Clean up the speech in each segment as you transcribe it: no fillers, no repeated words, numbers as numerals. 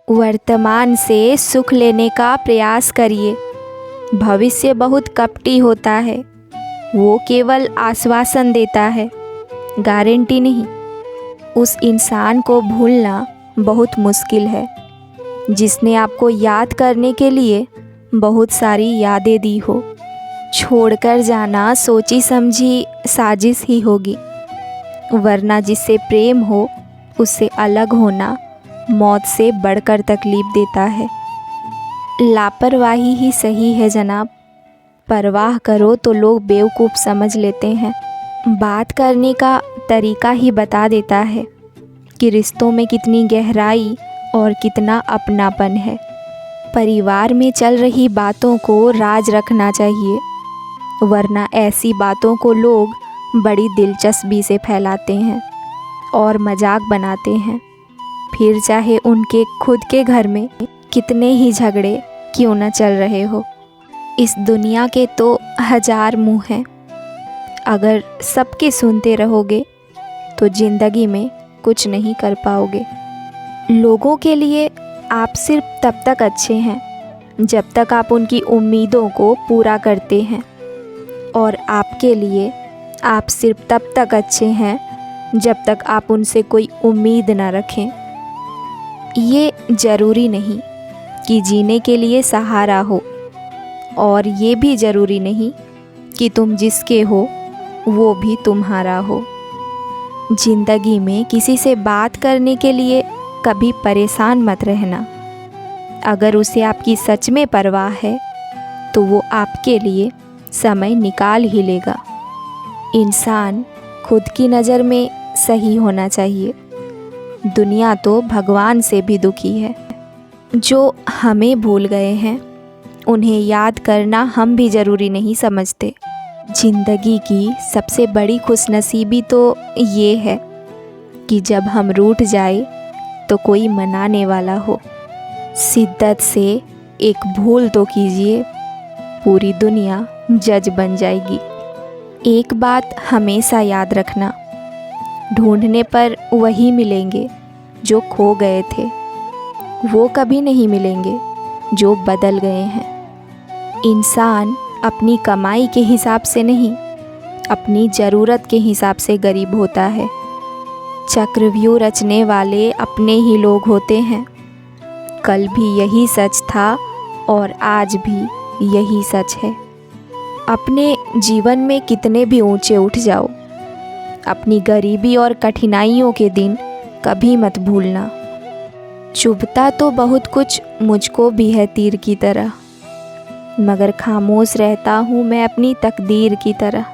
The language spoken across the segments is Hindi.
वर्तमान से सुख लेने का प्रयास करिए। भविष्य बहुत कपटी होता है, वो केवल आश्वासन देता है, गारंटी नहीं। उस इंसान को भूलना बहुत मुश्किल है जिसने आपको याद करने के लिए बहुत सारी यादें दी हो। छोड़कर जाना सोची समझी साजिश ही होगी, वरना जिससे प्रेम हो उससे अलग होना मौत से बढ़कर तकलीफ़ देता है। लापरवाही ही सही है जनाब, परवाह करो तो लोग बेवकूफ़ समझ लेते हैं। बात करने का तरीका ही बता देता है कि रिश्तों में कितनी गहराई और कितना अपनापन है। परिवार में चल रही बातों को राज रखना चाहिए, वरना ऐसी बातों को लोग बड़ी दिलचस्पी से फैलाते हैं और मजाक बनाते हैं। फिर चाहे उनके खुद के घर में कितने ही झगड़े क्यों न चल रहे हो। इस दुनिया के तो 1000 मुँह हैं, अगर सबके सुनते रहोगे तो ज़िंदगी में कुछ नहीं कर पाओगे। लोगों के लिए आप सिर्फ तब तक अच्छे हैं जब तक आप उनकी उम्मीदों को पूरा करते हैं, और आपके लिए आप सिर्फ तब तक अच्छे हैं जब तक आप उनसे कोई उम्मीद ना रखें। ये ज़रूरी नहीं कि जीने के लिए सहारा हो, और ये भी ज़रूरी नहीं कि तुम जिसके हो वो भी तुम्हारा हो। ज़िंदगी में किसी से बात करने के लिए कभी परेशान मत रहना। अगर उसे आपकी सच में परवाह है तो वो आपके लिए समय निकाल ही लेगा। इंसान खुद की नज़र में सही होना चाहिए, दुनिया तो भगवान से भी दुखी है। जो हमें भूल गए हैं उन्हें याद करना हम भी ज़रूरी नहीं समझते। ज़िंदगी की सबसे बड़ी खुशनसीबी तो ये है कि जब हम रूठ जाए तो कोई मनाने वाला हो। शिद्दत से एक भूल तो कीजिए, पूरी दुनिया जज बन जाएगी। एक बात हमेशा याद रखना, ढूंढने पर वही मिलेंगे जो खो गए थे, वो कभी नहीं मिलेंगे जो बदल गए हैं। इंसान अपनी कमाई के हिसाब से नहीं, अपनी ज़रूरत के हिसाब से गरीब होता है। चक्रव्यूह रचने वाले अपने ही लोग होते हैं। कल भी यही सच था और आज भी यही सच है। अपने जीवन में कितने भी ऊंचे उठ जाओ, अपनी गरीबी और कठिनाइयों के दिन कभी मत भूलना। चुभता तो बहुत कुछ मुझको भी है तीर की तरह, मगर खामोश रहता हूँ मैं अपनी तकदीर की तरह।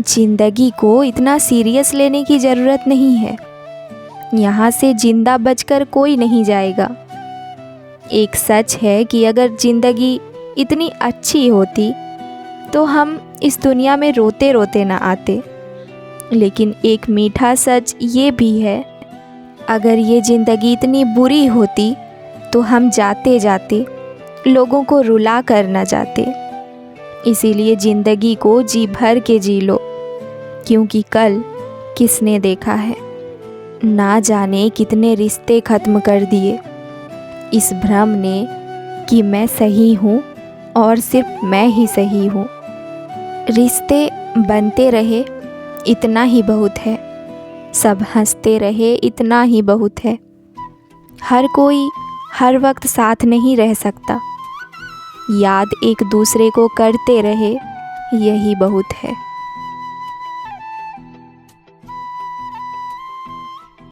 ज़िंदगी को इतना सीरियस लेने की ज़रूरत नहीं है, यहाँ से जिंदा बचकर कोई नहीं जाएगा। एक सच है कि अगर ज़िंदगी इतनी अच्छी होती तो हम इस दुनिया में रोते रोते ना आते। लेकिन एक मीठा सच ये भी है, अगर ये ज़िंदगी इतनी बुरी होती तो हम जाते जाते लोगों को रुला कर न जाते। इसीलिए ज़िंदगी को जी भर के जी लो, क्योंकि कल किसने देखा है। ना जाने कितने रिश्ते ख़त्म कर दिए इस भ्रम ने कि मैं सही हूँ और सिर्फ मैं ही सही हूँ। रिश्ते बनते रहे इतना ही बहुत है, सब हंसते रहे इतना ही बहुत है। हर कोई हर वक्त साथ नहीं रह सकता, याद एक दूसरे को करते रहे यही बहुत है।